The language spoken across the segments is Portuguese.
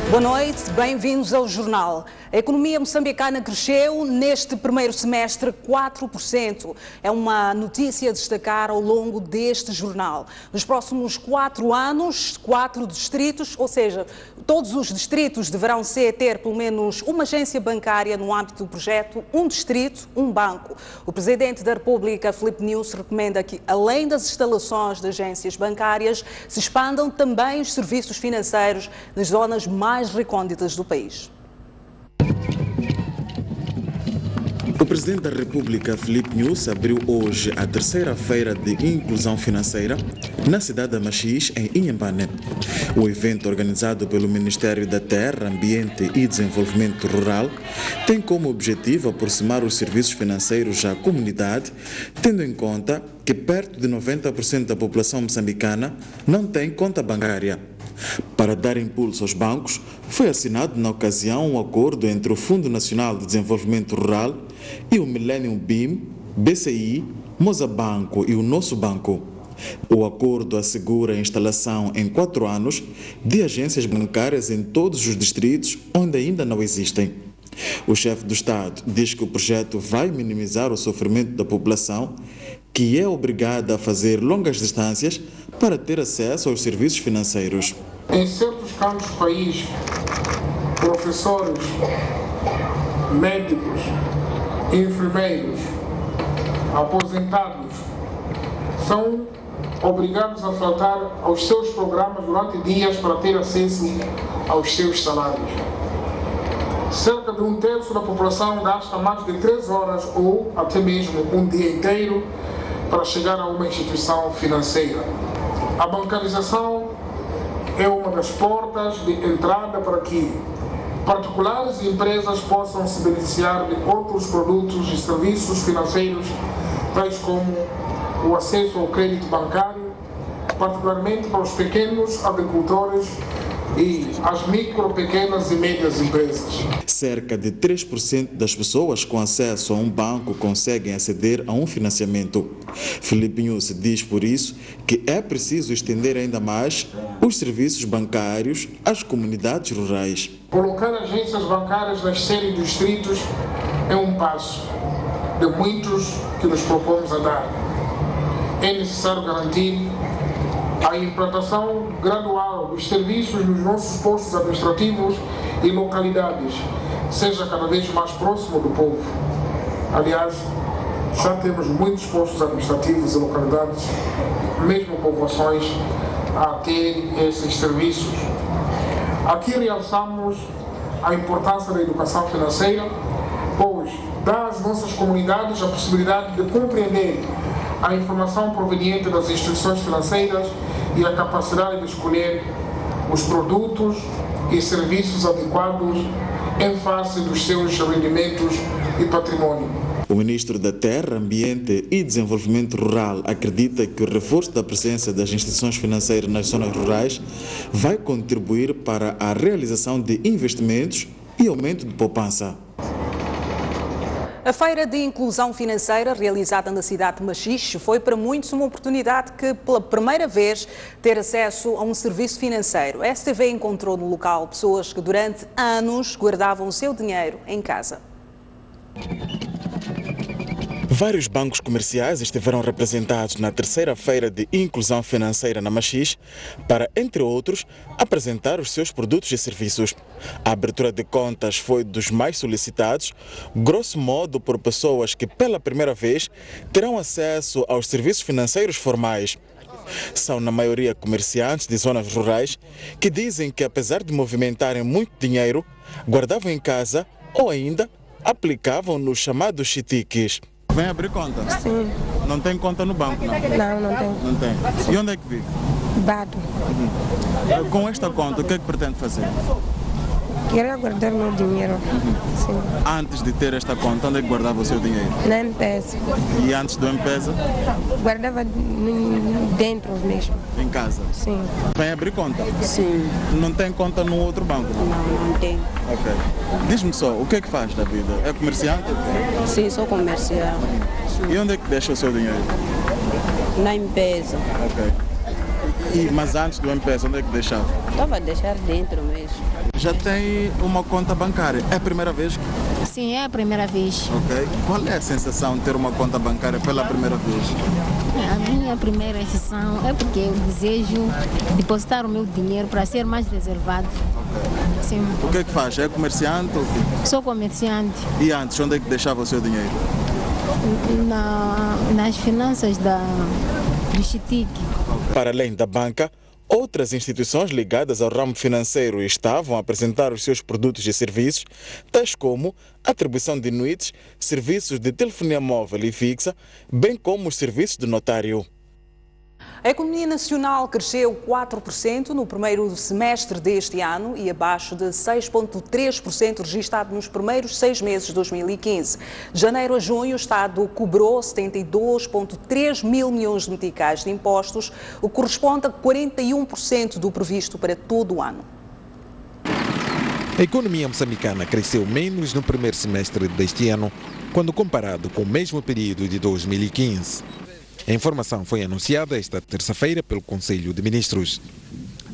Boa noite, bem-vindos ao Jornal. A economia moçambicana cresceu neste primeiro semestre 4%. É uma notícia a destacar ao longo deste jornal. Nos próximos 4 anos, 4 distritos, ou seja, todos os distritos deverão ter pelo menos uma agência bancária no âmbito do projeto Um Distrito, Um Banco. O Presidente da República, Filipe Nyusi, recomenda que, além das instalações de agências bancárias, se expandam também os serviços financeiros nas zonas mais recônditas do país. O Presidente da República, Filipe Nyusi, abriu hoje a terceira feira de inclusão financeira na cidade de Machis, em Inhambane. O evento, organizado pelo Ministério da Terra, Ambiente e Desenvolvimento Rural, tem como objetivo aproximar os serviços financeiros à comunidade, tendo em conta que perto de 90% da população moçambicana não tem conta bancária. Para dar impulso aos bancos, foi assinado na ocasião um acordo entre o Fundo Nacional de Desenvolvimento Rural e o Millennium BIM, BCI, Mozabanco e o Nosso Banco. O acordo assegura a instalação em 4 anos de agências bancárias em todos os distritos onde ainda não existem. O chefe do Estado diz que o projeto vai minimizar o sofrimento da população, que é obrigada a fazer longas distâncias para ter acesso aos serviços financeiros. Em certos cantos do país, professores, médicos, enfermeiros, aposentados são obrigados a faltar aos seus programas durante dias para ter acesso aos seus salários. Cerca de 1/3 da população gasta mais de 3 horas ou até mesmo um dia inteiro para chegar a uma instituição financeira. A bancarização é uma das portas de entrada para que particulares e empresas possam se beneficiar de outros produtos e serviços financeiros, tais como o acesso ao crédito bancário, particularmente para os pequenos agricultores e as micro, pequenas e médias empresas. Cerca de 3% das pessoas com acesso a um banco conseguem aceder a um financiamento. Filipe Nyusi diz, por isso, que é preciso estender ainda mais os serviços bancários às comunidades rurais. Colocar agências bancárias nas séries de distritos é um passo de muitos que nos propomos a dar. É necessário garantir a implantação gradual dos serviços nos nossos postos administrativos e localidades, seja cada vez mais próximo do povo. Aliás, já temos muitos postos administrativos e localidades, mesmo povoações, a ter esses serviços. Aqui realçamos a importância da educação financeira, pois dá às nossas comunidades a possibilidade de compreender a informação proveniente das instituições financeiras e a capacidade de escolher os produtos e serviços adequados em face dos seus rendimentos e patrimônio. O Ministro da Terra, Ambiente e Desenvolvimento Rural acredita que o reforço da presença das instituições financeiras nas zonas rurais vai contribuir para a realização de investimentos e aumento de poupança. A Feira de Inclusão Financeira, realizada na cidade de Machis, foi para muitos uma oportunidade que, pela primeira vez, ter acesso a um serviço financeiro. A STV encontrou no local pessoas que durante anos guardavam o seu dinheiro em casa. Vários bancos comerciais estiveram representados na terceira feira de inclusão financeira na Machis para, entre outros, apresentar os seus produtos e serviços. A abertura de contas foi dos mais solicitados, grosso modo por pessoas que pela primeira vez terão acesso aos serviços financeiros formais. São na maioria comerciantes de zonas rurais que dizem que, apesar de movimentarem muito dinheiro, guardavam em casa ou ainda aplicavam nos chamados chitiques. Vem abrir conta? Sim. Não tem conta no banco, não? Não tem. Não tem. E onde é que vive? Bado. Com esta conta, o que é que pretende fazer? Queria guardar meu dinheiro. Sim. Antes de ter esta conta, onde é que guardava o seu dinheiro? Na M-Pesa. E antes do M-Pesa? Guardava dentro mesmo. Em casa? Sim. Vem abrir conta? Sim. Não tem conta no outro banco? Não tem. Ok. Diz-me só, o que é que faz da vida? É comerciante? Sim, sou comercial. E onde é que deixa o seu dinheiro? Na M-Pesa. Ok. Mas antes do M-Pesa, onde é que deixava? Estava a deixar dentro mesmo. já tem uma conta bancária. É a primeira vez? Sim, é a primeira vez. Ok. Qual é a sensação de ter uma conta bancária pela primeira vez? A minha primeira sensação é porque eu desejo depositar o meu dinheiro para ser mais reservado. Okay. Sim. O que é que faz? É comerciante ou o quê? Sou comerciante. E antes, onde é que deixava o seu dinheiro? Nas finanças do Chitique. Para além da banca, outras instituições ligadas ao ramo financeiro estavam a apresentar os seus produtos e serviços, tais como atribuição de NUITs, serviços de telefonia móvel e fixa, bem como os serviços de notário. A economia nacional cresceu 4% no primeiro semestre deste ano e abaixo de 6,3% registado nos primeiros 6 meses de 2015. De janeiro a junho, o Estado cobrou 72,3 mil milhões de meticais de impostos, o que corresponde a 41% do previsto para todo o ano. A economia moçambicana cresceu menos no primeiro semestre deste ano, quando comparado com o mesmo período de 2015. A informação foi anunciada esta terça-feira pelo Conselho de Ministros.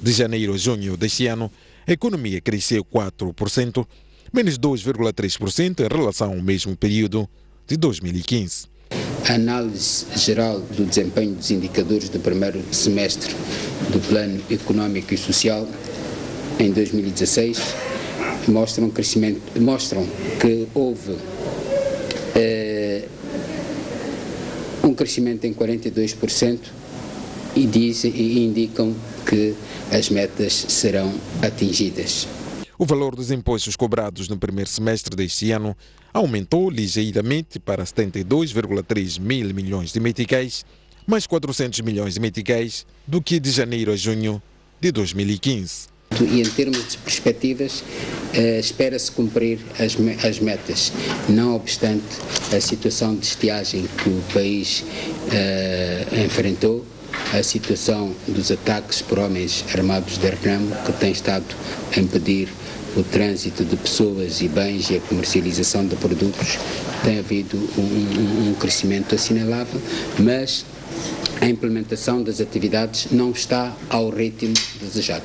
De janeiro a junho deste ano, a economia cresceu 4%, menos 2,3% em relação ao mesmo período de 2015. A análise geral do desempenho dos indicadores do primeiro semestre do Plano Econômico e Social em 2016 mostram que houve um crescimento em 42% e indicam que as metas serão atingidas. O valor dos impostos cobrados no primeiro semestre deste ano aumentou ligeiramente para 72,3 mil milhões de meticais, mais 400 milhões de meticais do que de janeiro a junho de 2015. E em termos de perspectivas, espera-se cumprir as metas, não obstante a situação de estiagem que o país enfrentou, a situação dos ataques por homens armados de Renamo, que tem estado a impedir o trânsito de pessoas e bens e a comercialização de produtos. Tem havido um crescimento assinalável, mas a implementação das atividades não está ao ritmo desejado.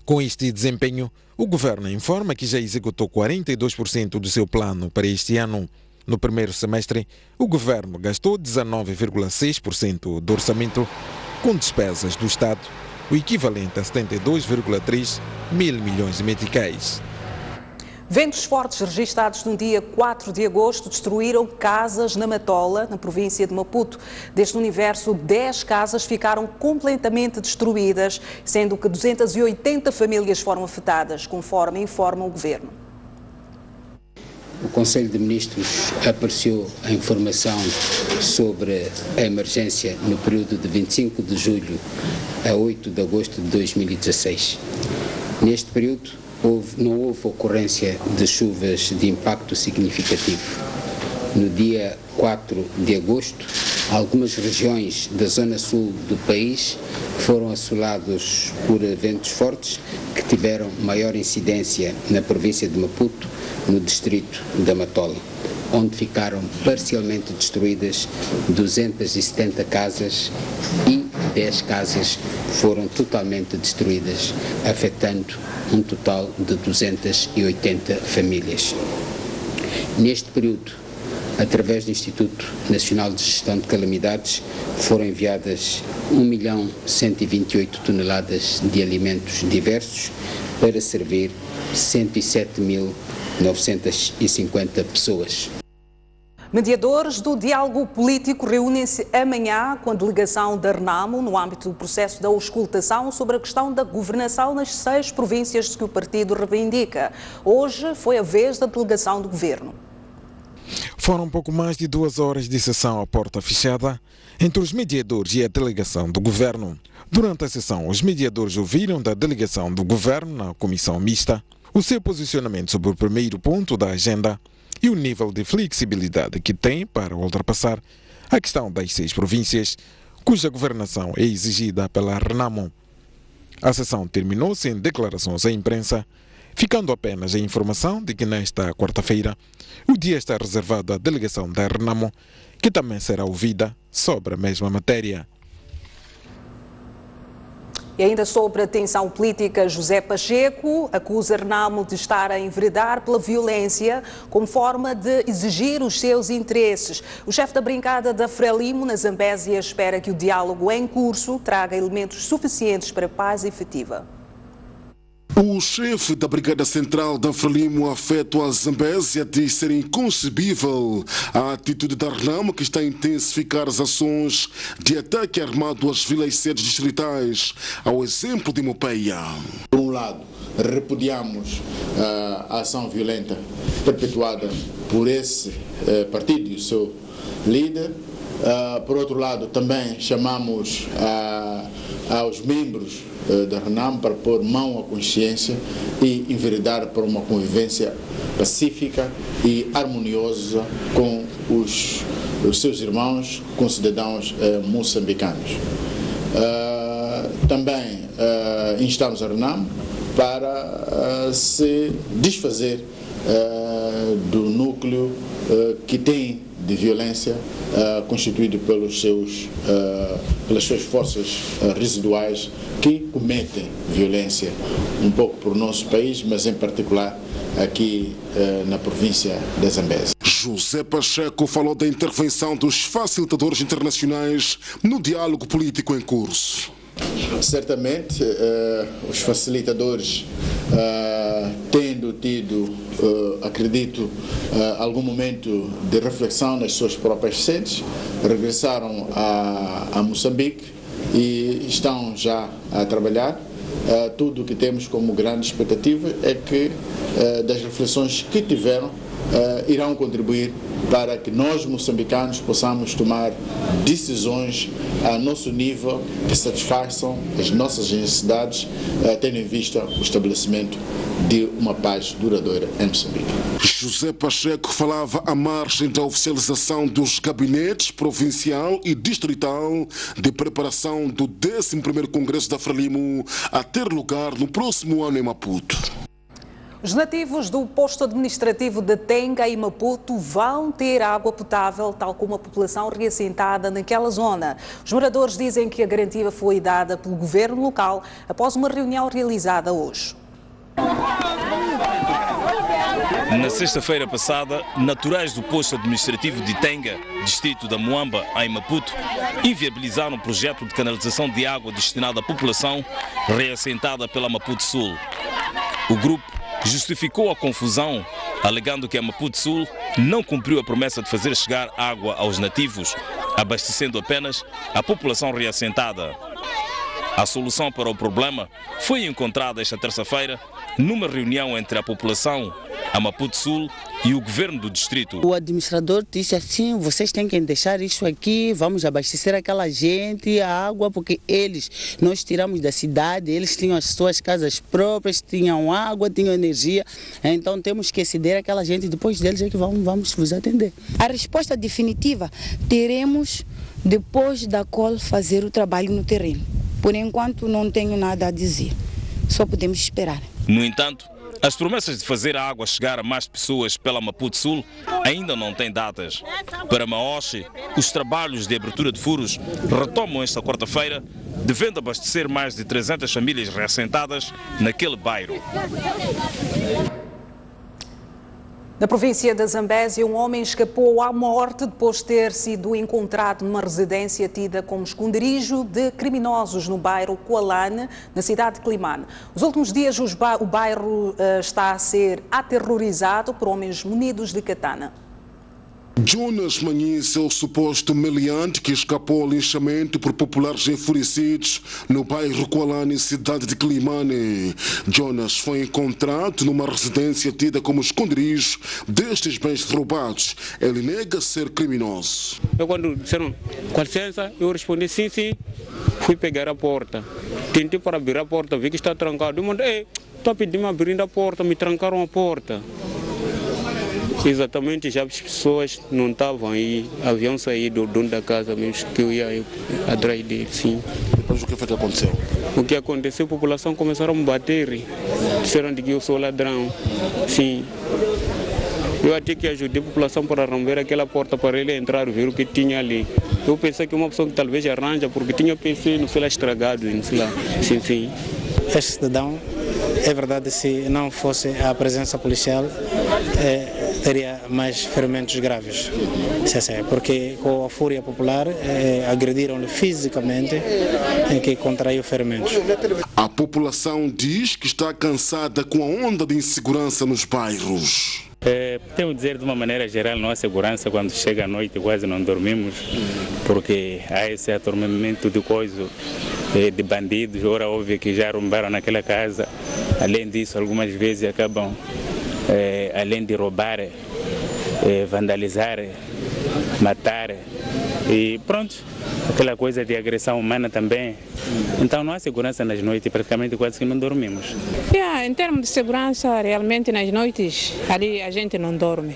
Com este desempenho, o governo informa que já executou 42% do seu plano para este ano. No primeiro semestre, o governo gastou 19,6% do orçamento com despesas do Estado, o equivalente a 72,3 mil milhões de meticais. Ventos fortes registados no dia 4 de agosto destruíram casas na Matola, na província de Maputo. Deste universo, 10 casas ficaram completamente destruídas, sendo que 280 famílias foram afetadas, conforme informa o governo. O Conselho de Ministros apreciou a informação sobre a emergência no período de 25 de julho a 8 de agosto de 2016. Neste período, não houve ocorrência de chuvas de impacto significativo. No dia 4 de agosto, algumas regiões da zona sul do país foram assoladas por ventos fortes que tiveram maior incidência na província de Maputo, no distrito da Matola, onde ficaram parcialmente destruídas 270 casas e 10 casas foram totalmente destruídas, afetando um total de 280 famílias. Neste período, através do Instituto Nacional de Gestão de Calamidades, foram enviadas 1.128.000 toneladas de alimentos diversos para servir 107.950 pessoas. Mediadores do diálogo político reúnem-se amanhã com a delegação da Renamo no âmbito do processo da auscultação sobre a questão da governação nas 6 províncias que o partido reivindica. Hoje foi a vez da delegação do governo. Foram pouco mais de 2 horas de sessão à porta fechada entre os mediadores e a delegação do governo. Durante a sessão, os mediadores ouviram da delegação do governo na comissão mista o seu posicionamento sobre o primeiro ponto da agenda e o nível de flexibilidade que tem para ultrapassar a questão das 6 províncias, cuja governação é exigida pela Renamo. A sessão terminou sem declarações à imprensa, ficando apenas a informação de que nesta quarta-feira o dia está reservado à delegação da Renamo, que também será ouvida sobre a mesma matéria. E ainda sobre a tensão política, José Pacheco acusa Renamo de estar a enveredar pela violência como forma de exigir os seus interesses. O chefe da brincada da Frelimo, na Zambésia, espera que o diálogo em curso traga elementos suficientes para a paz efetiva. O chefe da Brigada Central da Frelimo, afeto à Zambésia, diz ser inconcebível a atitude da Renamo, que está a intensificar as ações de ataque armado às vilas sedes distritais, ao exemplo de Mopeia. Por um lado, repudiamos a ação violenta perpetuada por esse partido e o seu líder. Por outro lado, também chamamos aos membros da Renamo para pôr mão à consciência e enveredar para uma convivência pacífica e harmoniosa com os seus irmãos, com cidadãos moçambicanos. Também instamos a Renamo para se desfazer do núcleo que tem de violência constituído pelas suas forças residuais que cometem violência um pouco por nosso país, mas em particular aqui na província da Zambésia. José Pacheco falou da intervenção dos facilitadores internacionais no diálogo político em curso. Certamente, os facilitadores, tendo tido, acredito, algum momento de reflexão nas suas próprias sedes, regressaram a Moçambique e estão já a trabalhar. Tudo o que temos como grande expectativa é que, das reflexões que tiveram, irão contribuir para que nós, moçambicanos, possamos tomar decisões a nosso nível que satisfaçam as nossas necessidades, tendo em vista o estabelecimento de uma paz duradoura em Moçambique. José Pacheco falava à margem da oficialização dos gabinetes provincial e distrital de preparação do 11º Congresso da Frelimo a ter lugar no próximo ano em Maputo. Os nativos do posto administrativo de Tenga e Maputo vão ter água potável, tal como a população reassentada naquela zona. Os moradores dizem que a garantia foi dada pelo governo local após uma reunião realizada hoje. Na sexta-feira passada, naturais do posto administrativo de Tenga, distrito da Muamba, em Maputo, inviabilizaram um projeto de canalização de água destinado à população reassentada pela Maputo Sul. O grupo justificou a confusão, alegando que a Maputo Sul não cumpriu a promessa de fazer chegar água aos nativos, abastecendo apenas a população reassentada. A solução para o problema foi encontrada esta terça-feira numa reunião entre a população, a Maputo Sul e o governo do distrito. O administrador disse assim: vocês têm que deixar isso aqui, vamos abastecer aquela gente, a água, porque nós tiramos da cidade, eles tinham as suas casas próprias, tinham água, tinham energia, então temos que ceder aquela gente, depois deles é que vamos vos atender. A resposta definitiva teremos depois da COL fazer o trabalho no terreno. Por enquanto não tenho nada a dizer, só podemos esperar. No entanto, as promessas de fazer a água chegar a mais pessoas pela Maputo Sul ainda não têm datas. Para Maoshi, os trabalhos de abertura de furos retomam esta quarta-feira, devendo abastecer mais de 300 famílias reassentadas naquele bairro. Na província da Zambésia, um homem escapou à morte depois de ter sido encontrado numa residência tida como esconderijo de criminosos no bairro Kualane, na cidade de Climane. Nos últimos dias, o bairro está a ser aterrorizado por homens munidos de katana. Jonas Manhis é o suposto meliante que escapou ao linchamento por populares enfurecidos no bairro Kualane, cidade de Climane. Jonas foi encontrado numa residência tida como esconderijo destes bens roubados. Ele nega ser criminoso. Quando disseram com licença, eu respondi sim, sim. Fui pegar a porta. Tentei para abrir a porta, vi que está trancado. Eu mandei, estou pedindo abrir a porta, me trancaram a porta. Exatamente, já as pessoas não estavam aí, haviam saído do dono da casa mesmo, que eu ia atrás dele, sim. Depois o que foi que aconteceu? O que aconteceu, a população começaram a me bater, disseram de que eu sou ladrão, sim. Eu até que ajudei a população para romper aquela porta para ele entrar e ver o que tinha ali. Eu pensei que uma pessoa que talvez arranja, porque tinha PC no celular estragado, no celular. Sim. Este cidadão, é verdade, se não fosse a presença policial, teria mais ferimentos graves. Porque com a fúria popular agrediram-lhe fisicamente que contraiu ferimentos. A população diz que está cansada com a onda de insegurança nos bairros. Tenho que dizer de uma maneira geral, não há segurança quando chega à noite, quase não dormimos, porque há esse atormentamento de coisas, de bandidos, ora óbvio que já arrombaram naquela casa. Além disso, algumas vezes acabam, além de roubar, vandalizar, matar e pronto, aquela coisa de agressão humana também. Então não há segurança nas noites, praticamente quase que não dormimos. Em termos de segurança, realmente nas noites ali a gente não dorme.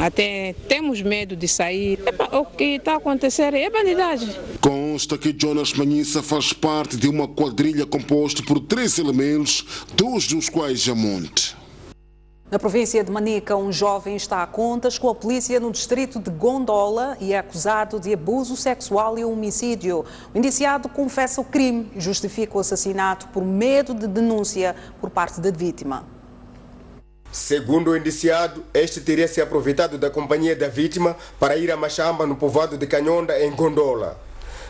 Até temos medo de sair. O que está a acontecer é bandidagem. Consta que Jonas Manhissa faz parte de uma quadrilha composta por 3 elementos, 2 dos quais a monte. Na província de Manica, um jovem está a contas com a polícia no distrito de Gondola e é acusado de abuso sexual e homicídio. O indiciado confessa o crime e justifica o assassinato por medo de denúncia por parte da vítima. Segundo o indiciado, este teria se aproveitado da companhia da vítima para ir a Machamba, no povoado de Canhonda, em Gondola.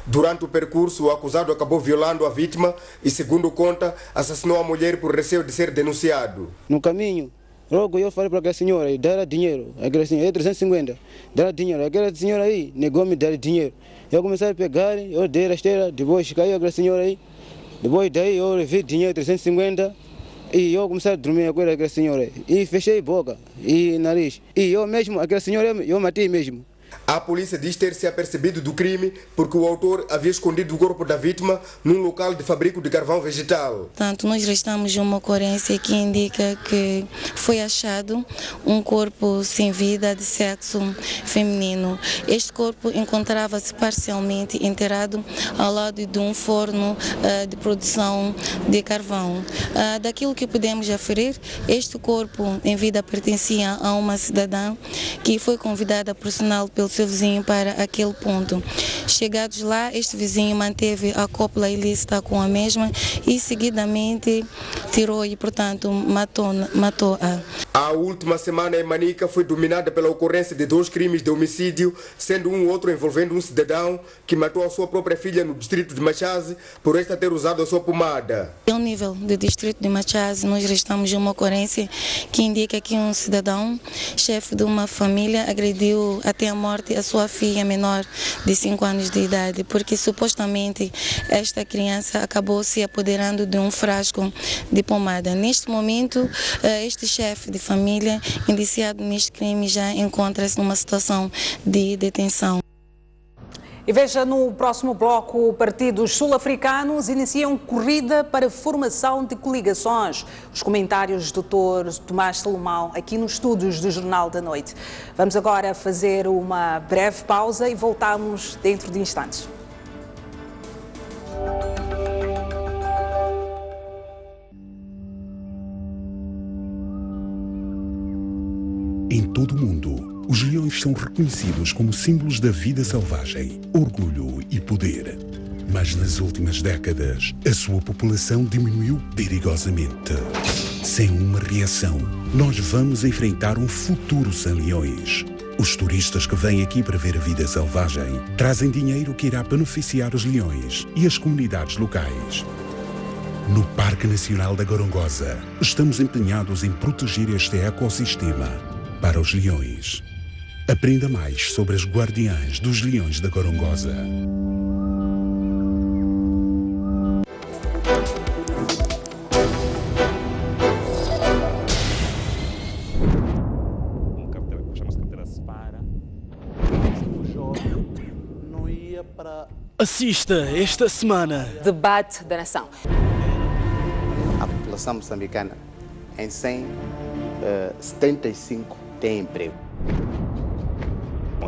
Durante o percurso, o acusado acabou violando a vítima e, segundo conta, assassinou a mulher por receio de ser denunciado. No caminho, logo eu falei para aquela senhora, dar dinheiro, aquela senhora, 350, dar dinheiro, aquela senhora aí negou-me dar dinheiro. Eu comecei a pegar, eu dei a rasteira, depois caiu aquela senhora aí, depois daí eu levei dinheiro, 350, e eu comecei a dormir com aquela senhora, e fechei boca e nariz, e eu mesmo, aquela senhora, eu matei mesmo. A polícia diz ter se apercebido do crime porque o autor havia escondido o corpo da vítima num local de fabrico de carvão vegetal. Portanto, nós registramos uma ocorrência que indica que foi achado um corpo sem vida de sexo feminino. Este corpo encontrava-se parcialmente enterrado ao lado de um forno de produção de carvão. Daquilo que podemos aferir, este corpo em vida pertencia a uma cidadã que foi convidada por sinal pelo seu vizinho para aquele ponto. Chegados lá, este vizinho manteve a cópula ilícita com a mesma e seguidamente tirou e, portanto, matou-a. A última semana em Manica foi dominada pela ocorrência de 2 crimes de homicídio, sendo um outro envolvendo um cidadão que matou a sua própria filha no distrito de Machaze por esta ter usado a sua pomada. Ao nível do distrito de Machaze, nós registramos uma ocorrência que indica que um cidadão, chefe de uma família, agrediu até a morte a sua filha menor de 5 anos de idade, porque supostamente esta criança acabou se apoderando de um frasco de pomada. Neste momento, este chefe de família, indiciado neste crime, já encontra-se numa situação de detenção. E veja, no próximo bloco, partidos sul-africanos iniciam corrida para formação de coligações. Os comentários do Dr. Tomás Salomão, aqui nos estúdios do Jornal da Noite. Vamos agora fazer uma breve pausa e voltamos dentro de instantes. Em todo o mundo, os leões são reconhecidos como símbolos da vida selvagem, orgulho e poder. Mas nas últimas décadas, a sua população diminuiu perigosamente. Sem uma reação, nós vamos enfrentar um futuro sem leões. Os turistas que vêm aqui para ver a vida selvagem trazem dinheiro que irá beneficiar os leões e as comunidades locais. No Parque Nacional da Gorongosa, estamos empenhados em proteger este ecossistema para os leões. Aprenda mais sobre as guardiãs dos leões da Gorongosa. Assista esta semana. Debate da Nação. A população moçambicana, em 75 tem emprego.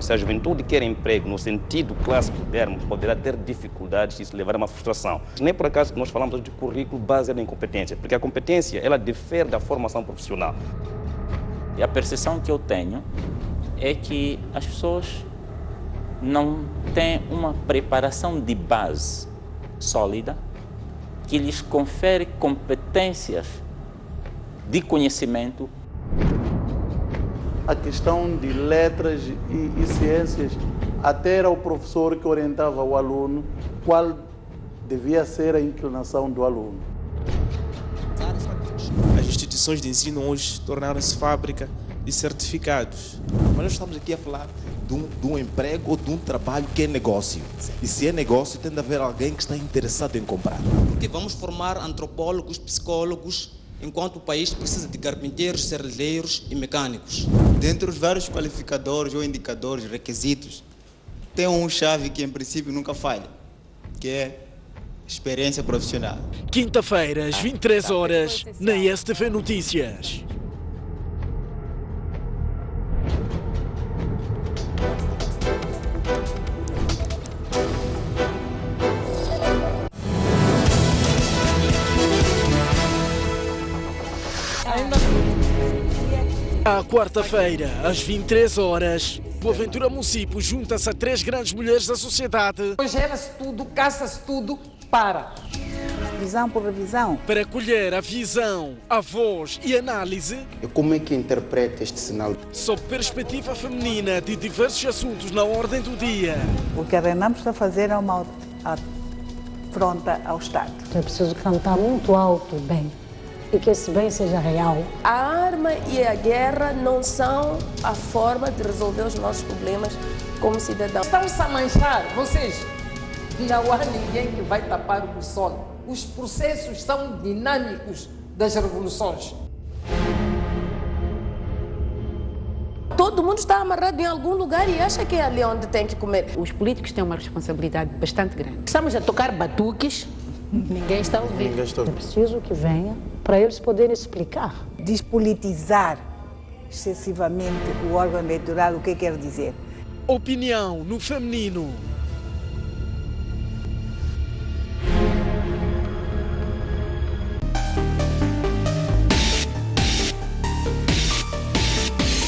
Se a juventude quer emprego no sentido clássico do termo, poderá ter dificuldades e isso levar a uma frustração. Nem por acaso que nós falamos de currículo baseado em competência, porque a competência ela difere da formação profissional. E a percepção que eu tenho é que as pessoas não têm uma preparação de base sólida que lhes confere competências de conhecimento. A questão de letras e ciências, até era o professor que orientava o aluno qual devia ser a inclinação do aluno. As instituições de ensino hoje tornaram-se fábrica de certificados. Mas nós estamos aqui a falar de um emprego ou de um trabalho que é negócio. E se é negócio, tem de haver alguém que está interessado em comprar. Porque vamos formar antropólogos, psicólogos, enquanto o país precisa de carpinteiros, serralheiros e mecânicos. Dentre os vários qualificadores ou indicadores, requisitos, tem um chave que em princípio nunca falha, que é experiência profissional. Quinta-feira, às 23 horas, na STV Notícias. À quarta-feira, às 23 horas, Boaventura Município junta-se a 3 grandes mulheres da sociedade. Gera-se tudo, caça-se tudo, para. Visão por revisão. Para colher a visão, a voz e análise. E como é que interpreta este sinal? Sob perspectiva feminina de diversos assuntos na ordem do dia. O que a Renam está a fazer é uma afronta ao Estado. É preciso cantar muito alto, bem. E que esse bem seja real. A arma e a guerra não são a forma de resolver os nossos problemas como cidadãos. Estão-se a manchar, vocês. Não há ninguém que vai tapar o sol. Os processos são dinâmicos das revoluções. Todo mundo está amarrado em algum lugar e acha que é ali onde tem que comer. Os políticos têm uma responsabilidade bastante grande. Estamos a tocar batuques. Ninguém está ouvindo. É preciso que venha para eles poderem explicar. Despolitizar excessivamente o órgão eleitoral, o que quer dizer? Opinião no feminino.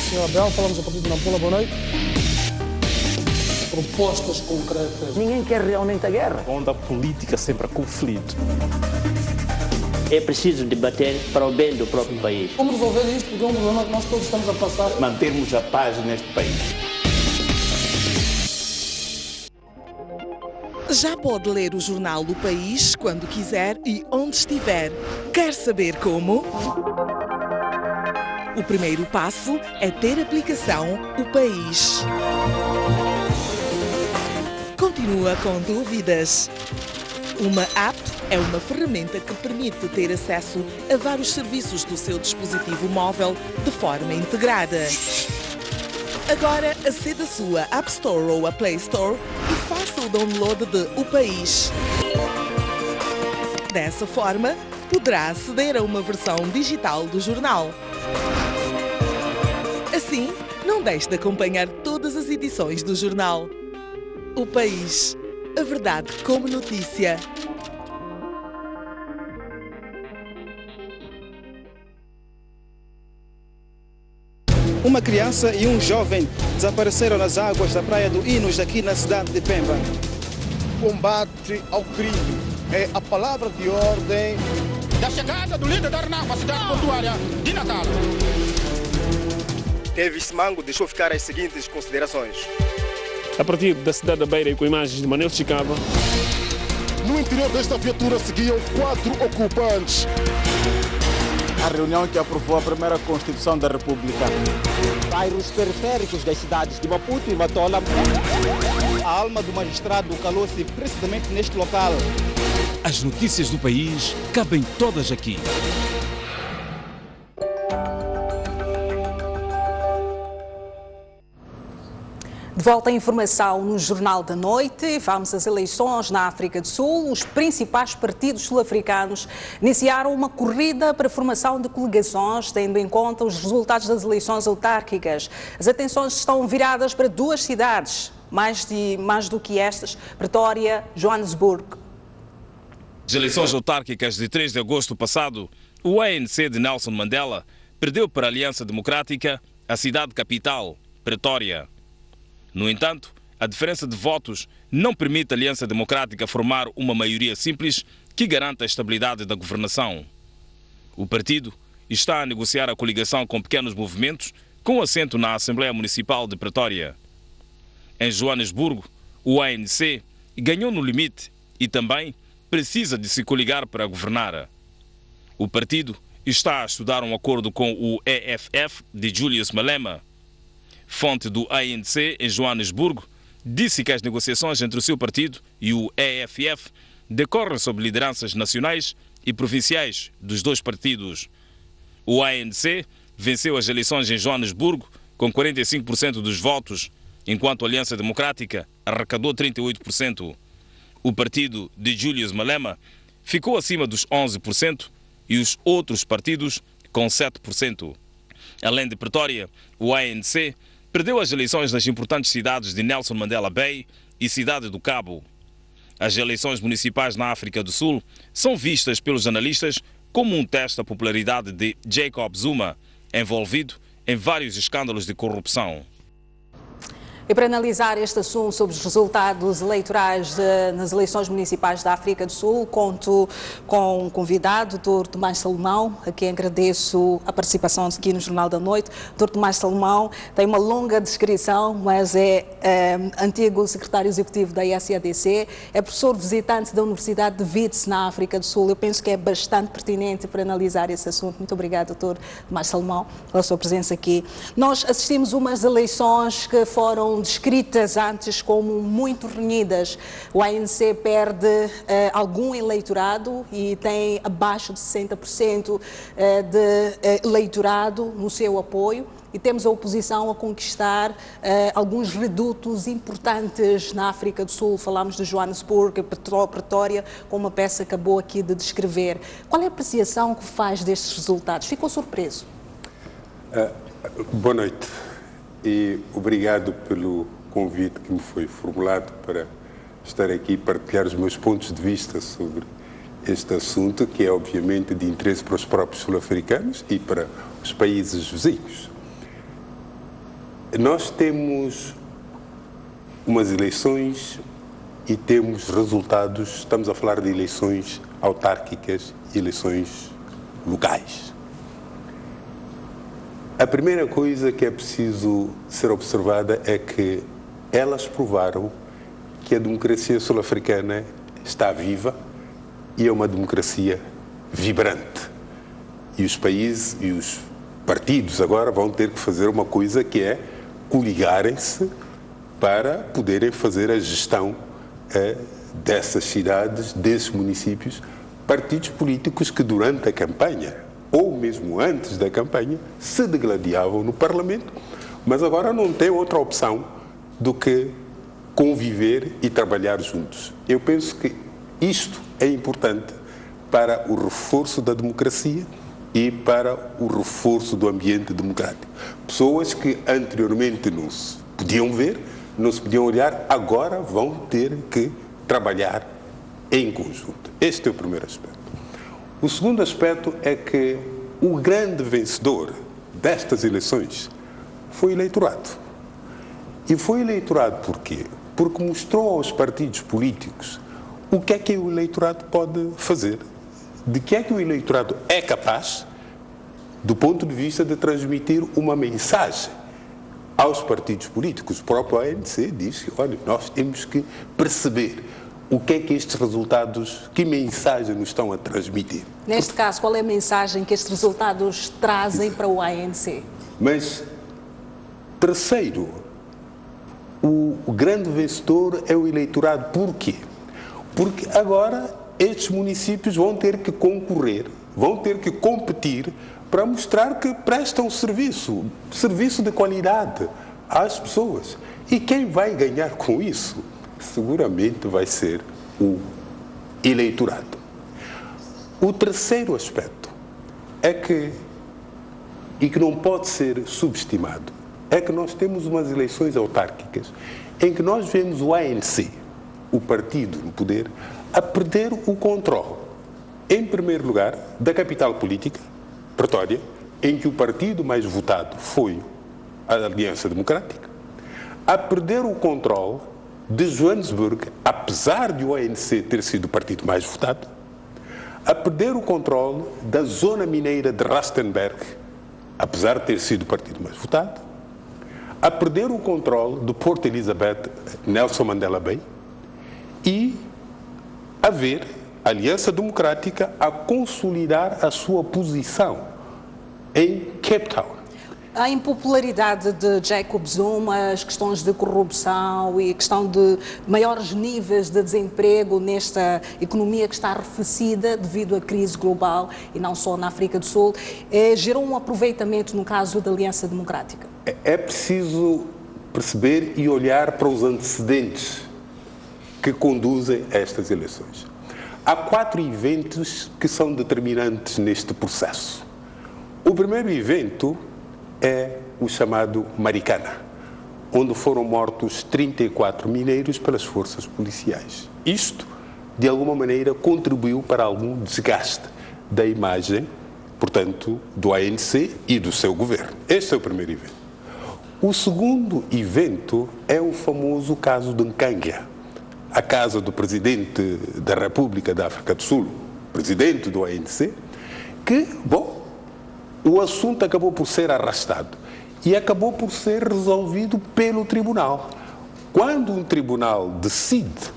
Senhor Abel, falamos a partir de Nampula, boa noite. Propostas concretas. Ninguém quer realmente a guerra. Onde a política sempre há conflito. É preciso debater para o bem do próprio país. Como resolver isto? Porque é um problema que nós todos estamos a passar. Mantermos a paz neste país. Já pode ler o jornal do País quando quiser e onde estiver. Quer saber como? O primeiro passo é ter a aplicação O País. Continua com dúvidas? Uma app é uma ferramenta que permite ter acesso a vários serviços do seu dispositivo móvel de forma integrada. Agora aceda à sua App Store ou a Play Store e faça o download de O País. Dessa forma, poderá aceder a uma versão digital do jornal. Assim, não deixe de acompanhar todas as edições do jornal. O País. A verdade como notícia. Uma criança e um jovem desapareceram nas águas da Praia do Inos, aqui na cidade de Pemba. Combate ao crime é a palavra de ordem da chegada do líder da RENAM à cidade portuária de Natal. Davis Simango deixou ficar as seguintes considerações. A partir da cidade da Beira e com imagens de Manel Chicava. No interior desta viatura seguiam 4 ocupantes. A reunião que aprovou a primeira Constituição da República. Bairros periféricos das cidades de Maputo e Matola. A alma do magistrado calou-se precisamente neste local. As notícias do país cabem todas aqui. De volta à informação no Jornal da Noite, vamos às eleições na África do Sul. Os principais partidos sul-africanos iniciaram uma corrida para a formação de coligações, tendo em conta os resultados das eleições autárquicas. As atenções estão viradas para 2 cidades, mais do que estas, Pretória e Joanesburgo. As eleições autárquicas de 3 de agosto passado, o ANC de Nelson Mandela perdeu para a Aliança Democrática a cidade capital, Pretória. No entanto, a diferença de votos não permite a Aliança Democrática formar uma maioria simples que garanta a estabilidade da governação. O partido está a negociar a coligação com pequenos movimentos com assento na Assembleia Municipal de Pretória. Em Joanesburgo, o ANC ganhou no limite e também precisa de se coligar para governar. O partido está a estudar um acordo com o EFF de Julius Malema. Fonte do ANC em Joanesburgo disse que as negociações entre o seu partido e o EFF decorrem sob lideranças nacionais e provinciais dos dois partidos. O ANC venceu as eleições em Joanesburgo com 45% dos votos, enquanto a Aliança Democrática arrecadou 38%. O partido de Julius Malema ficou acima dos 11% e os outros partidos com 7%. Além de Pretória, o ANC perdeu as eleições nas importantes cidades de Nelson Mandela Bay e Cidade do Cabo. As eleições municipais na África do Sul são vistas pelos analistas como um teste da popularidade de Jacob Zuma, envolvido em vários escândalos de corrupção. E para analisar este assunto sobre os resultados eleitorais nas eleições municipais da África do Sul, conto com um convidado, Dr. Tomás Salomão, a quem agradeço a participação aqui no Jornal da Noite. Dr. Tomás Salomão tem uma longa descrição, mas é antigo secretário executivo da SADC, é professor visitante da Universidade de Wits, na África do Sul. Eu penso que é bastante pertinente para analisar esse assunto. Muito obrigado, Dr. Tomás Salomão, pela sua presença aqui. Nós assistimos umas eleições que foram descritas antes como muito renhidas. O ANC perde algum eleitorado e tem abaixo de 60% de eleitorado no seu apoio, e temos a oposição a conquistar alguns redutos importantes na África do Sul. Falamos de Joanesburgo, Pretória, como a peça acabou aqui de descrever. Qual é a apreciação que faz destes resultados? Ficou surpreso? Boa noite. E obrigado pelo convite que me foi formulado para estar aqui e partilhar os meus pontos de vista sobre este assunto, que é obviamente de interesse para os próprios sul-africanos e para os países vizinhos. Nós temos umas eleições e temos resultados, estamos a falar de eleições autárquicas e eleições locais. A primeira coisa que é preciso ser observada é que elas provaram que a democracia sul-africana está viva e é uma democracia vibrante. E os países e os partidos agora vão ter que fazer uma coisa, que é coligarem-se para poderem fazer a gestão dessas cidades, desses municípios, partidos políticos que durante a campanha ou mesmo antes da campanha, se degladiavam no Parlamento, mas agora não tem outra opção do que conviver e trabalhar juntos. Eu penso que isto é importante para o reforço da democracia e para o reforço do ambiente democrático. Pessoas que anteriormente não se podiam ver, não se podiam olhar, agora vão ter que trabalhar em conjunto. Este é o primeiro aspecto. O segundo aspecto é que o grande vencedor destas eleições foi o eleitorado. E foi o eleitorado por quê? Porque mostrou aos partidos políticos o que é que o eleitorado pode fazer, de que é que o eleitorado é capaz, do ponto de vista de transmitir uma mensagem aos partidos políticos. O próprio ANC diz que, olha, nós temos que perceber o que é que estes resultados, que mensagem nos estão a transmitir. Neste caso, qual é a mensagem que estes resultados trazem para o ANC? Mas, terceiro, o grande vencedor é o eleitorado. Por quê? Porque agora estes municípios vão ter que concorrer, vão ter que competir para mostrar que prestam serviço de qualidade às pessoas. E quem vai ganhar com isso? Seguramente vai ser o eleitorado. O terceiro aspecto é que, e que não pode ser subestimado, é que nós temos umas eleições autárquicas em que nós vemos o ANC, o partido no poder, a perder o controle, em primeiro lugar, da capital política, Pretória, em que o partido mais votado foi a Aliança Democrática, a perder o controle de Joanesburgo, apesar de o ANC ter sido o partido mais votado, a perder o controle da zona mineira de Rustenburg, apesar de ter sido o partido mais votado, a perder o controle de Port Elizabeth, Nelson Mandela Bay, e a ver a Aliança Democrática a consolidar a sua posição em Cape Town. A impopularidade de Jacob Zuma, as questões de corrupção e a questão de maiores níveis de desemprego nesta economia que está arrefecida devido à crise global e não só na África do Sul, gerou um aproveitamento no caso da Aliança Democrática? É preciso perceber e olhar para os antecedentes que conduzem a estas eleições. Há 4 eventos que são determinantes neste processo. O primeiro evento é o chamado Maricana, onde foram mortos 34 mineiros pelas forças policiais. Isto, de alguma maneira, contribuiu para algum desgaste da imagem, portanto, do ANC e do seu governo. Este é o primeiro evento. O segundo evento é o famoso caso de Nkangia, a casa do presidente da República da África do Sul, presidente do ANC, que, bom, o assunto acabou por ser arrastado e acabou por ser resolvido pelo tribunal. Quando um tribunal decide,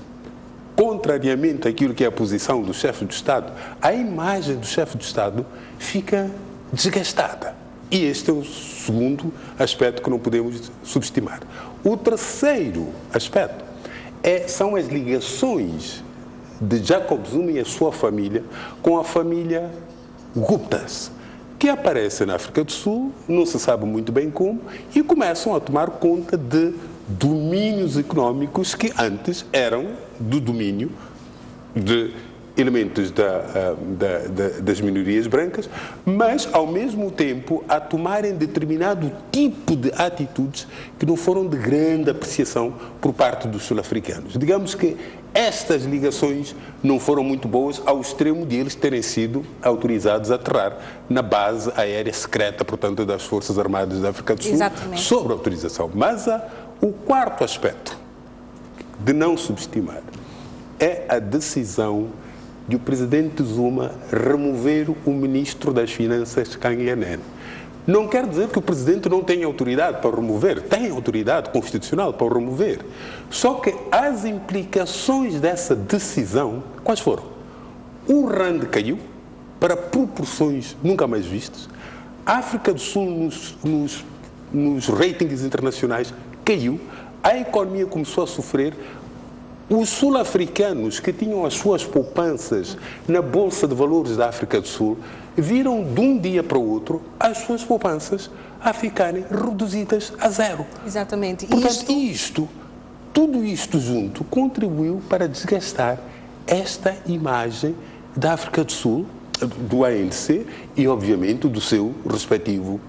contrariamente àquilo que é a posição do chefe do Estado, a imagem do chefe do Estado fica desgastada. E este é o segundo aspecto que não podemos subestimar. O terceiro aspecto são as ligações de Jacob Zuma e a sua família com a família Guptas, que aparecem na África do Sul, não se sabe muito bem como, e começam a tomar conta de domínios económicos que antes eram do domínio de elementos das minorias brancas, mas, ao mesmo tempo, a tomarem determinado tipo de atitudes que não foram de grande apreciação por parte dos sul-africanos. Digamos que estas ligações não foram muito boas ao extremo de eles terem sido autorizados a aterrar na base aérea secreta, portanto, das Forças Armadas da África do Sul, Exatamente, sobre autorização. Mas o quarto aspecto de não subestimar é a decisão de o presidente Zuma remover o ministro das Finanças, Kangianen. Não quer dizer que o presidente não tenha autoridade para remover, tem autoridade constitucional para remover. Só que as implicações dessa decisão, quais foram? O rand caiu para proporções nunca mais vistas. A África do Sul, nos ratings internacionais, caiu. A economia começou a sofrer. Os sul-africanos que tinham as suas poupanças na Bolsa de Valores da África do Sul viram de um dia para o outro as suas poupanças a ficarem reduzidas a zero. Exatamente. Portanto, tudo isto junto contribuiu para desgastar esta imagem da África do Sul, do ANC e, obviamente, do seu respectivo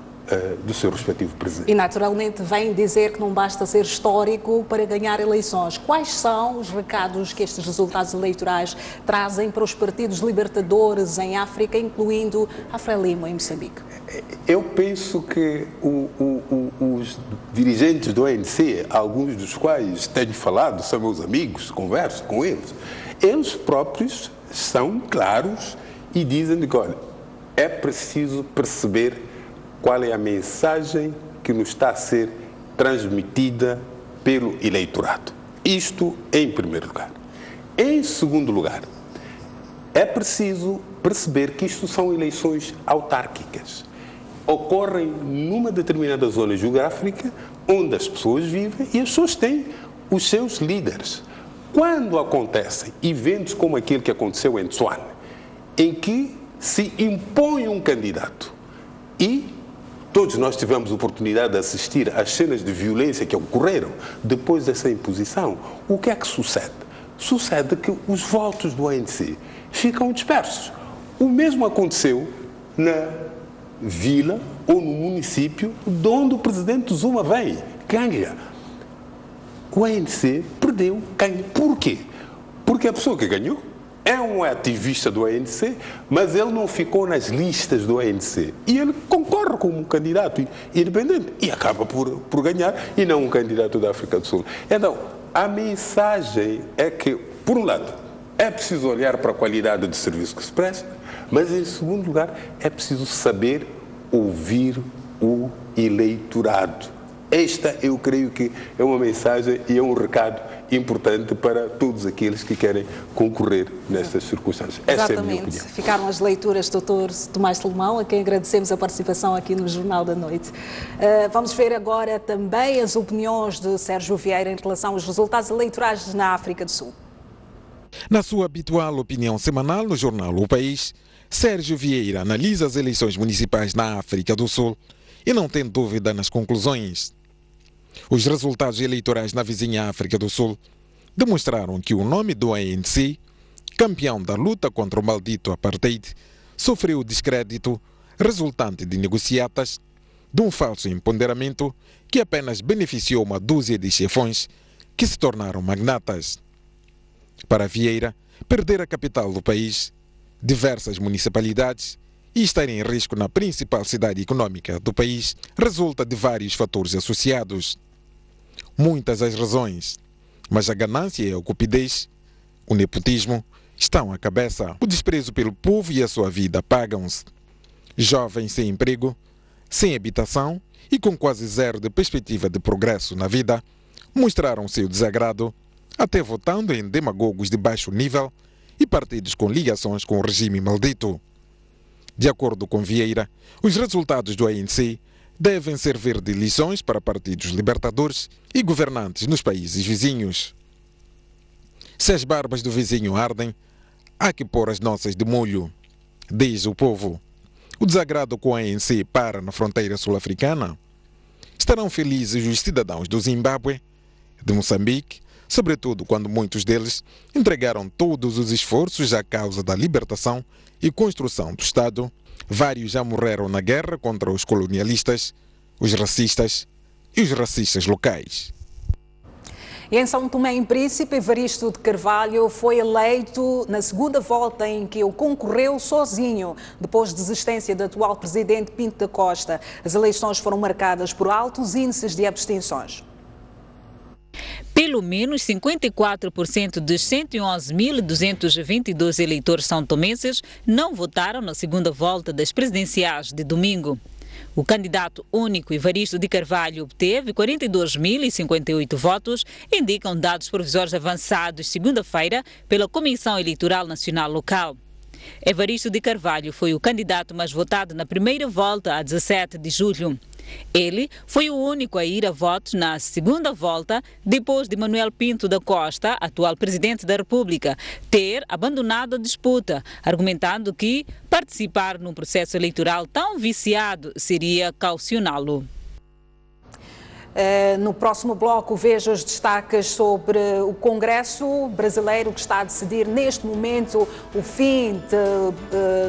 presidente. E, naturalmente, vem dizer que não basta ser histórico para ganhar eleições. Quais são os recados que estes resultados eleitorais trazem para os partidos libertadores em África, incluindo a Frelimo em Moçambique? Eu penso que os dirigentes do ANC, alguns dos quais tenho falado, são meus amigos, converso com eles, eles próprios são claros e dizem que, olha, é preciso perceber qual é a mensagem que nos está a ser transmitida pelo eleitorado. Isto em primeiro lugar. Em segundo lugar, é preciso perceber que isto são eleições autárquicas. Ocorrem numa determinada zona geográfica onde as pessoas vivem e as pessoas têm os seus líderes. Quando acontecem eventos como aquele que aconteceu em Tswane, em que se impõe um candidato e todos nós tivemos a oportunidade de assistir às cenas de violência que ocorreram depois dessa imposição. O que é que sucede? Sucede que os votos do ANC ficam dispersos. O mesmo aconteceu na vila ou no município de onde o presidente Zuma vem, Kangia. O ANC perdeu. Por quê? Porque a pessoa que ganhou é um ativista do ANC, mas ele não ficou nas listas do ANC. E ele concorre como um candidato independente e acaba por ganhar, e não um candidato da África do Sul. Então, a mensagem é que, por um lado, é preciso olhar para a qualidade do serviço que se presta, mas, em segundo lugar, é preciso saber ouvir o eleitorado. Esta, eu creio que é uma mensagem e é um recado importante para todos aqueles que querem concorrer nestas circunstâncias. Essa é a minha opinião. Ficaram as leituras do Dr. Tomás Salomão, a quem agradecemos a participação aqui no Jornal da Noite. Vamos ver agora também as opiniões de Sérgio Vieira em relação aos resultados eleitorais na África do Sul. Na sua habitual opinião semanal no jornal O País, Sérgio Vieira analisa as eleições municipais na África do Sul e não tem dúvida nas conclusões. Os resultados eleitorais na vizinha África do Sul demonstraram que o nome do ANC, campeão da luta contra o maldito apartheid, sofreu descrédito resultante de negociatas, de um falso empoderamento que apenas beneficiou uma dúzia de chefões que se tornaram magnatas. Para Vieira, perder a capital do país, diversas municipalidades e estar em risco na principal cidade econômica do país resulta de vários fatores associados. Muitas as razões, mas a ganância e a cupidez, o nepotismo, estão à cabeça. O desprezo pelo povo e a sua vida pagam-se. Jovens sem emprego, sem habitação e com quase zero de perspectiva de progresso na vida, mostraram seu desagrado, até votando em demagogos de baixo nível e partidos com ligações com o regime maldito. De acordo com Vieira, os resultados do ANC devem servir de lições para partidos libertadores e governantes nos países vizinhos. Se as barbas do vizinho ardem, há que pôr as nossas de molho, diz o povo. O desagrado com a ANC para na fronteira sul-africana. Estarão felizes os cidadãos do Zimbábue, de Moçambique, sobretudo quando muitos deles entregaram todos os esforços à causa da libertação e construção do Estado. Vários já morreram na guerra contra os colonialistas, os racistas e os racistas locais. E em São Tomé e Príncipe, Evaristo de Carvalho foi eleito na segunda volta em que ele concorreu sozinho, depois de desistência do atual presidente Pinto da Costa. As eleições foram marcadas por altos índices de abstenções. Pelo menos 54% dos 111.222 eleitores são-tomenses não votaram na segunda volta das presidenciais de domingo. O candidato único Evaristo de Carvalho obteve 42.058 votos, indicam dados provisórios avançados segunda-feira pela Comissão Eleitoral Nacional Local. Evaristo de Carvalho foi o candidato mais votado na primeira volta, a 17 de julho. Ele foi o único a ir a votos na segunda volta, depois de Manuel Pinto da Costa, atual presidente da República, ter abandonado a disputa, argumentando que participar num processo eleitoral tão viciado seria caucioná-lo. No próximo bloco, veja os destaques sobre o Congresso brasileiro que está a decidir neste momento o fim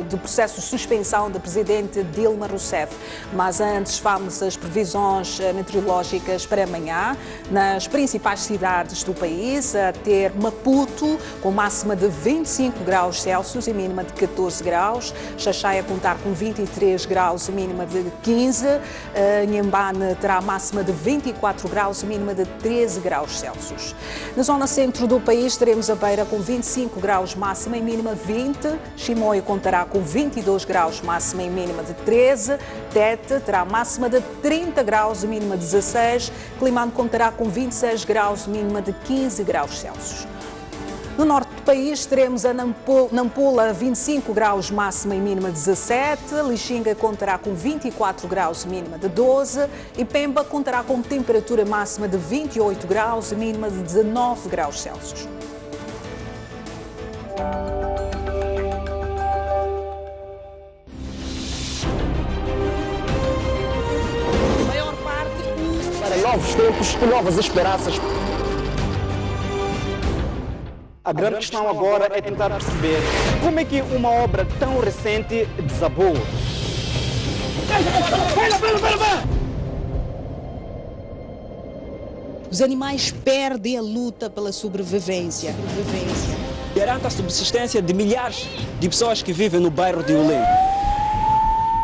do processo de suspensão da presidente Dilma Rousseff. Mas antes vamos às previsões meteorológicas para amanhã. Nas principais cidades do país, a ter Maputo com máxima de 25 graus Celsius e mínima de 14 graus. Xaxai a contar com 23 graus e mínima de 15. Inhambane terá máxima de 24 graus e mínima de 13 graus Celsius. Na zona centro do país teremos a Beira com 25 graus máxima e mínima 20, Chimoio contará com 22 graus máxima e mínima de 13, Tete terá máxima de 30 graus e mínima de 16, Climane contará com 26 graus e mínima de 15 graus Celsius. No norte do país teremos a Nampula 25 graus máxima e mínima de 17, Lixinga contará com 24 graus e mínima de 12 e Pemba contará com temperatura máxima de 28 graus e mínima de 19 graus Celsius. Maior parte para novos tempos e novas esperanças. A grande questão agora é tentar perceber como é que uma obra tão recente desabou. Os animais perdem a luta pela sobrevivência. garanta a subsistência de milhares de pessoas que vivem no bairro de Ulengo.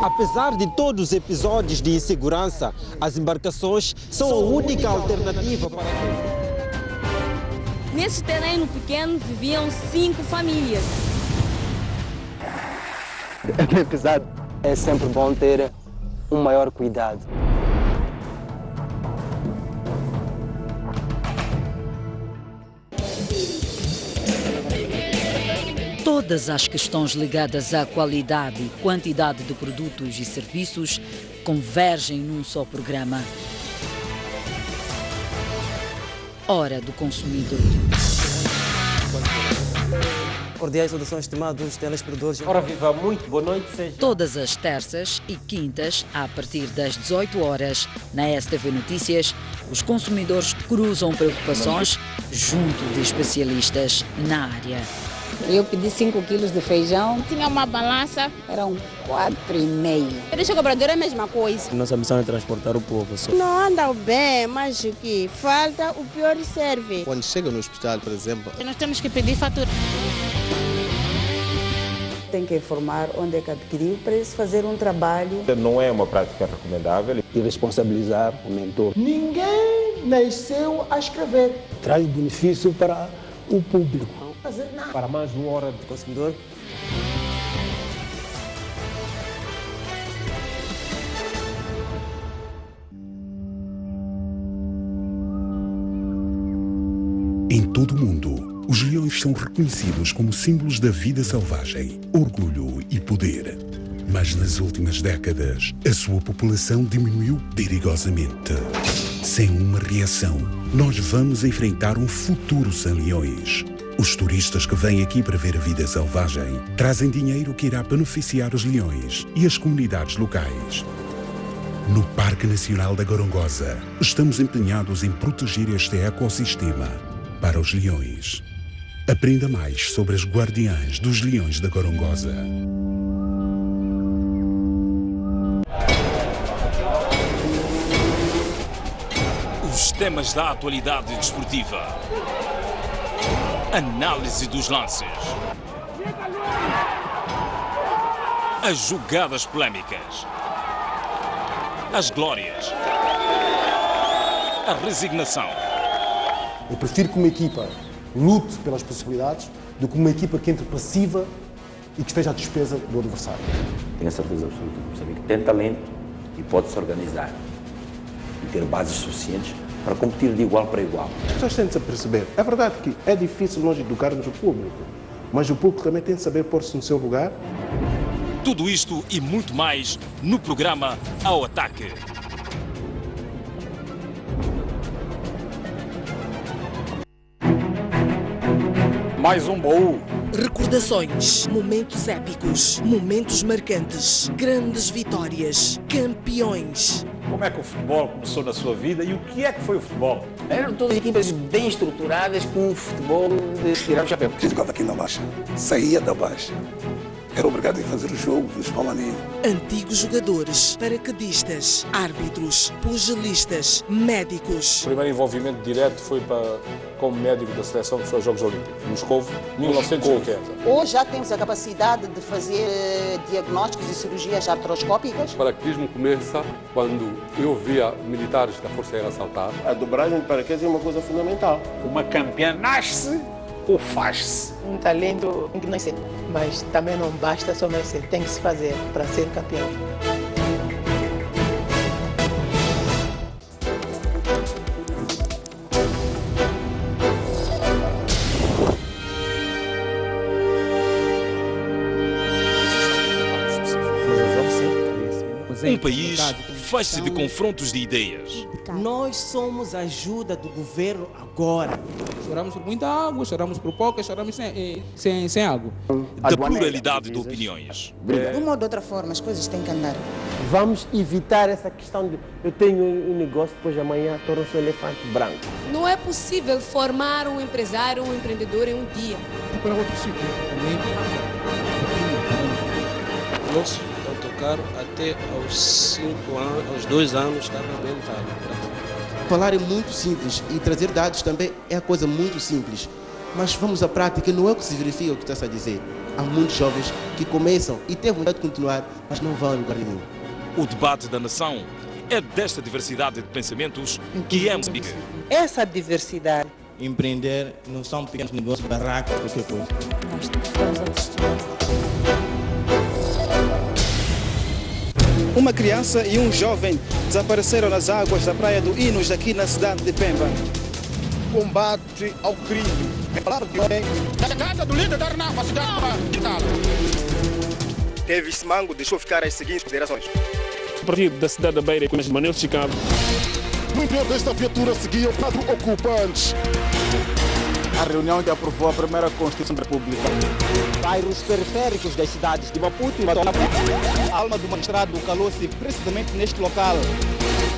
Apesar de todos os episódios de insegurança, as embarcações são a única alternativa para... Nesse terreno pequeno viviam 5 famílias. É pesado. É sempre bom ter um maior cuidado. Todas as questões ligadas à qualidade e quantidade de produtos e serviços convergem num só programa. Hora do consumidor. Cordiais saudações, estimados telespectadores. Ora viva, muito boa noite. Todas as terças e quintas, a partir das 18 horas, na STV Notícias, os consumidores cruzam preocupações junto de especialistas na área. Eu pedi 5 quilos de feijão. Tinha uma balança. Eram 4,5. Deixa o cobrador é a mesma coisa. Nossa missão é transportar o povo. Não andam bem, mas o que falta, o pior serve. Quando chega no hospital, por exemplo... Nós temos que pedir fatura. Tem que informar onde é que adquiriu para se fazer um trabalho. Não é uma prática recomendável. E responsabilizar o mentor. Ninguém nasceu a escrever. Traz benefício para o público. Fazer nada. Para mais uma hora de consumidor. Em todo o mundo, os leões são reconhecidos como símbolos da vida selvagem, orgulho e poder. Mas nas últimas décadas, a sua população diminuiu perigosamente. Sem uma reação, nós vamos enfrentar um futuro sem leões. Os turistas que vêm aqui para ver a vida selvagem trazem dinheiro que irá beneficiar os leões e as comunidades locais. No Parque Nacional da Gorongosa, estamos empenhados em proteger este ecossistema para os leões. Aprenda mais sobre as guardiãs dos leões da Gorongosa. Os temas da atualidade desportiva. Análise dos lances. As jogadas polémicas. As glórias. A resignação. Eu prefiro que uma equipa lute pelas possibilidades do que uma equipa que entre passiva e que esteja à despesa do adversário. Tenho a certeza absoluta que Moçambique tem talento e pode se organizar e ter bases suficientes para competir de igual para igual. As pessoas têm de se perceber. É verdade que é difícil nós educarmos o público, mas o público também tem de saber pôr-se no seu lugar. Tudo isto e muito mais no programa Ao Ataque. Mais um baú. Recordações, momentos épicos, momentos marcantes, grandes vitórias, campeões. Como é que o futebol começou na sua vida e o que é que foi o futebol? Eram todas equipas bem estruturadas com um futebol de tirar o chapéu. A gente jogava aqui na Baixa, saía da Baixa. Era obrigado a fazer o jogo dos Palaninhos. Antigos jogadores, paraquedistas, árbitros, pugilistas, médicos. O primeiro envolvimento direto foi como médico da seleção que foi aos Jogos Olímpicos, Moscou, 1950. Hoje já temos a capacidade de fazer diagnósticos e cirurgias artroscópicas. O paraquedismo começa quando eu via militares da Força Aérea saltar. A dobragem de paraquedas é uma coisa fundamental. Uma campeã nasce ou faz-se? Um talento tem que nascer, mas também não basta só nascer, tem que se fazer para ser campeão. Um país faz-se de confrontos de ideias. Nós somos a ajuda do governo agora. Choramos por muita água, choramos por pouca, choramos sem água. Da pluralidade de opiniões. De uma ou de outra forma, as coisas têm que andar. Vamos evitar essa questão de eu tenho um negócio, depois de amanhã torna-se um elefante branco. Não é possível formar um empresário, um empreendedor em um dia. Para outro sítio também. Nosso autocarro até aos 5 anos, aos 2 anos está arrebentado. Falar é muito simples e trazer dados também é a coisa muito simples. mas vamos à prática, não é o que se verifica o que está a dizer. Há muitos jovens que começam e têm vontade de continuar, mas não vão a lugar nenhum. O debate da nação é desta diversidade de pensamentos que é Moçambique. Essa diversidade. Empreender não são pequenos negócios, barracos, qualquer coisa. Uma criança e um jovem desapareceram nas águas da Praia do Inos, aqui na cidade de Pemba. Combate ao crime. É palavra de ordem. A chegada do líder da Arnau para a cidade capital. Teve Simango deixou ficar as seguintes considerações. A partir da cidade da Beira, com os Manuel Chicago. No interior desta viatura seguiam 4 ocupantes. A reunião que aprovou a primeira Constituição da República. Bairros periféricos das cidades de Maputo e Matola. A alma do magistrado calou-se precisamente neste local.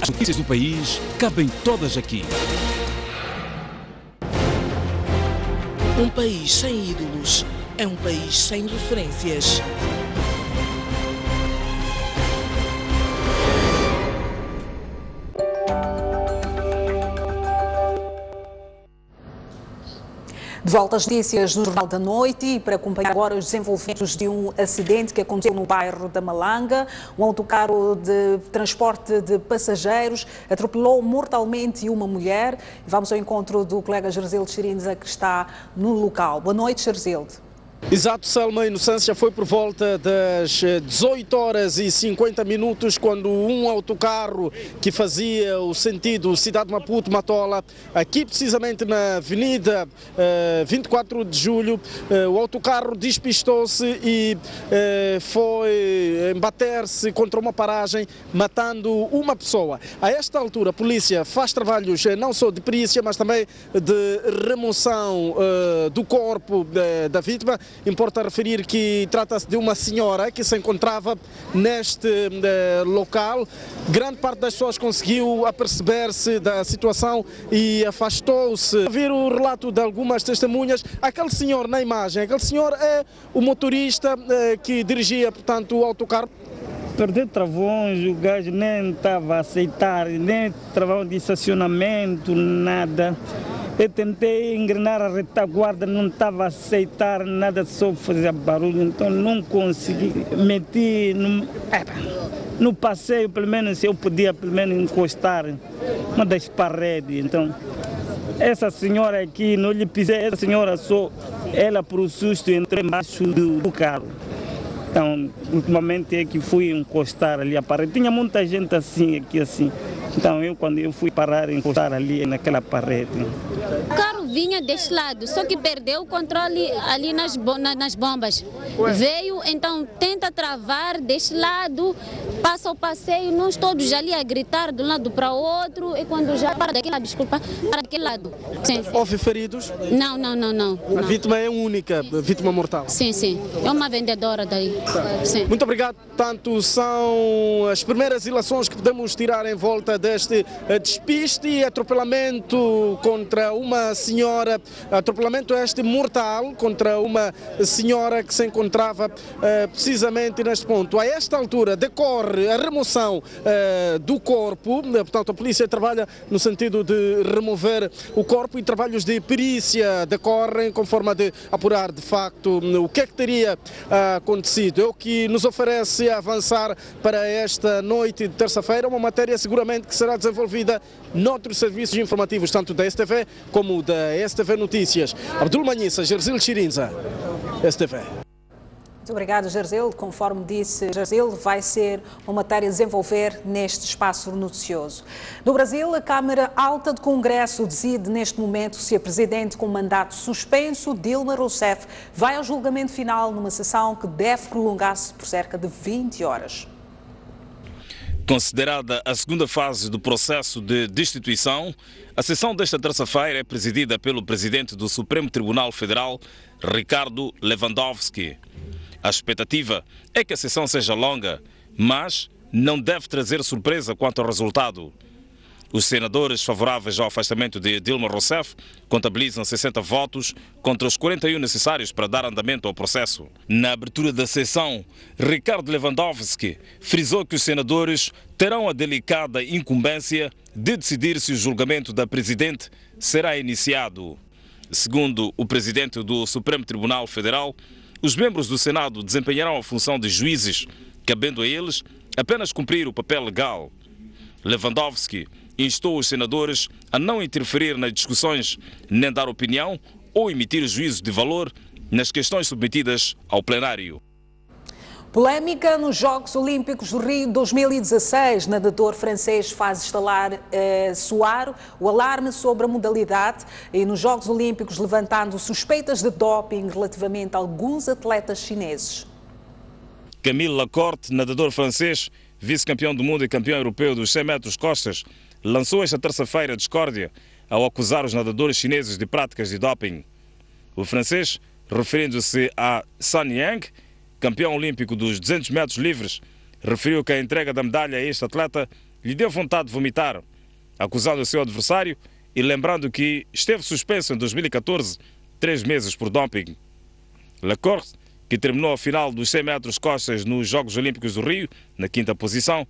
As notícias do país cabem todas aqui. Um país sem ídolos é um país sem referências. De volta às notícias no Jornal da Noite e para acompanhar agora os desenvolvimentos de um acidente que aconteceu no bairro da Malanga. Um autocarro de transporte de passageiros atropelou mortalmente uma mulher. Vamos ao encontro do colega Gerzilde Chirinza, que está no local. Boa noite, Gerzilde. Exato, Selma Inocência, foi por volta das 18 horas e 50 minutos quando um autocarro que fazia o sentido Cidade Maputo-Matola, aqui precisamente na Avenida 24 de Julho, o autocarro despistou-se e foi embater-se contra uma paragem, matando uma pessoa. A esta altura, a polícia faz trabalhos não só de perícia, mas também de remoção do corpo da vítima. Importa referir que trata-se de uma senhora que se encontrava neste local. Grande parte das pessoas conseguiu aperceber-se da situação e afastou-se. Ouvir o relato de algumas testemunhas. Aquele senhor na imagem, aquele senhor é o motorista que dirigia, portanto, o autocarro. Perder travões, o gajo nem estava a aceitar, nem travão de estacionamento, nada. Eu tentei engrenar a retaguarda, não estava a aceitar nada, só fazia barulho, então não consegui. Meti no passeio, pelo menos eu podia pelo menos encostar uma das paredes. Então, essa senhora aqui, não lhe pisei, essa senhora só, ela por susto entrou embaixo do carro. Então, ultimamente é que fui encostar ali a parede. Tinha muita gente assim, aqui assim. Então, quando eu fui parar, encostar ali naquela parede. O carro vinha deste lado, só que perdeu o controle ali nas bombas. Veio, então, tenta travar deste lado, passa o passeio, nós todos ali a gritar de um lado para o outro, e quando já para daquele lado, desculpa, para daquele lado. Sim. Houve feridos? Não. A vítima é única, vítima mortal? Sim. É uma vendedora daí. Sim. Muito obrigado. Portanto, são as primeiras ilações que podemos tirar em volta deste despiste e atropelamento contra uma senhora, atropelamento este mortal contra uma senhora que se encontrava precisamente neste ponto. A esta altura decorre a remoção do corpo, portanto a polícia trabalha no sentido de remover o corpo e trabalhos de perícia decorrem com forma de apurar de facto o que é que teria acontecido. É o que nos oferece avançar para esta noite de terça-feira, uma matéria seguramente que será desenvolvida noutros serviços informativos, tanto da STV como da STV Notícias. Abdul Manhissa, Gerzilde Chirinza, STV. Muito obrigado, Gerzilde. Conforme disse Gerzilde, vai ser uma matéria a desenvolver neste espaço noticioso. No Brasil, a Câmara Alta do Congresso decide neste momento se a Presidente com mandato suspenso, Dilma Rousseff, vai ao julgamento final numa sessão que deve prolongar-se por cerca de 20 horas. Considerada a segunda fase do processo de destituição, a sessão desta terça-feira é presidida pelo Presidente do Supremo Tribunal Federal, Ricardo Lewandowski. A expectativa é que a sessão seja longa, mas não deve trazer surpresa quanto ao resultado. Os senadores favoráveis ao afastamento de Dilma Rousseff contabilizam 60 votos contra os 41 necessários para dar andamento ao processo. Na abertura da sessão, Ricardo Lewandowski frisou que os senadores terão a delicada incumbência de decidir se o julgamento da Presidente será iniciado. Segundo o presidente do Supremo Tribunal Federal, os membros do Senado desempenharão a função de juízes, cabendo a eles apenas cumprir o papel legal. Lewandowski instou os senadores a não interferir nas discussões, nem dar opinião ou emitir juízos de valor nas questões submetidas ao plenário. Polémica nos Jogos Olímpicos do Rio 2016. Nadador francês faz soar o alarme sobre a modalidade e nos Jogos Olímpicos levantando suspeitas de doping relativamente a alguns atletas chineses. Camille Lacorte, nadador francês, vice-campeão do mundo e campeão europeu dos 100 metros costas, lançou esta terça-feira discórdia ao acusar os nadadores chineses de práticas de doping. O francês, referindo-se a Sun Yang, campeão olímpico dos 200 metros livres, referiu que a entrega da medalha a este atleta lhe deu vontade de vomitar, acusando o seu adversário e lembrando que esteve suspenso em 2014, 3 meses por doping. Lacorte, que terminou a final dos 100 metros costas nos Jogos Olímpicos do Rio, na 5ª posição,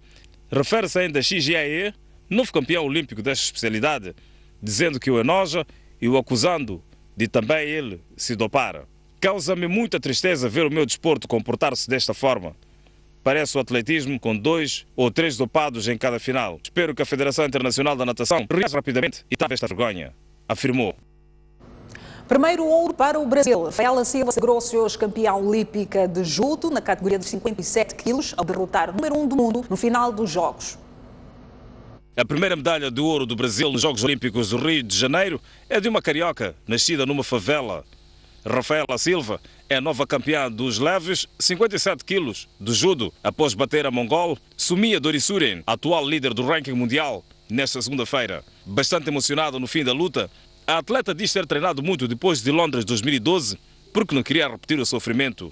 refere-se ainda a Xi Jiae, novo campeão olímpico desta especialidade, dizendo que o enoja e o acusando de também ele se dopar. Causa-me muita tristeza ver o meu desporto comportar-se desta forma. Parece o atletismo com 2 ou 3 dopados em cada final. Espero que a Federação Internacional da Natação reaja rapidamente e tape esta vergonha, afirmou. Primeiro ouro para o Brasil. Rafaela Silva sagrou-se hoje campeã olímpica de judo na categoria dos 57 quilos ao derrotar o número 1 do mundo no final dos Jogos. A primeira medalha de ouro do Brasil nos Jogos Olímpicos do Rio de Janeiro é de uma carioca, nascida numa favela. Rafaela Silva é a nova campeã dos leves 57 quilos do judo, após bater a mongol Sumia Dorisuren, atual líder do ranking mundial, nesta segunda-feira. Bastante emocionada no fim da luta, a atleta diz ter treinado muito depois de Londres 2012, porque não queria repetir o sofrimento.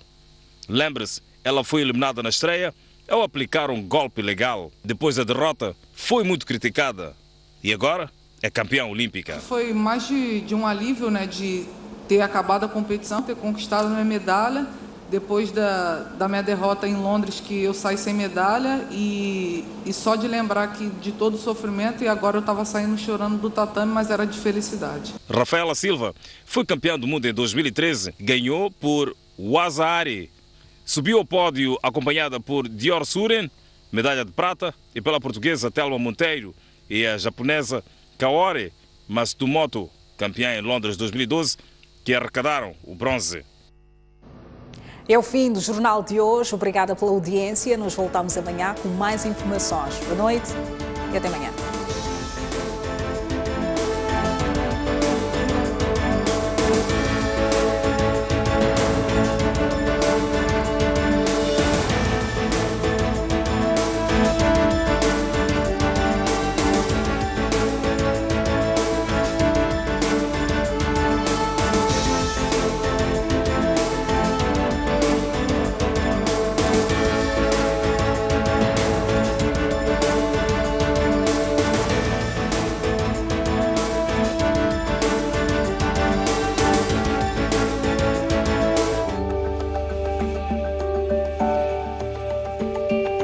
Lembre-se, ela foi eliminada na estreia ao aplicar um golpe ilegal. Depois da derrota, foi muito criticada. E agora é campeã olímpica. Foi mais de um alívio, né, de ter acabado a competição, ter conquistado a minha medalha, depois da minha derrota em Londres, que eu saí sem medalha, e só de lembrar de todo o sofrimento, e agora eu estava saindo chorando do tatame, mas era de felicidade. Rafaela Silva foi campeã do mundo em 2013, ganhou por Waza-Ari, subiu ao pódio acompanhada por Dior Suren, medalha de prata, e pela portuguesa Thelma Monteiro e a japonesa Kaori Matsumoto, campeã em Londres 2012, que arrecadaram o bronze. É o fim do Jornal de hoje. Obrigada pela audiência. Nos voltamos amanhã com mais informações. Boa noite e até amanhã.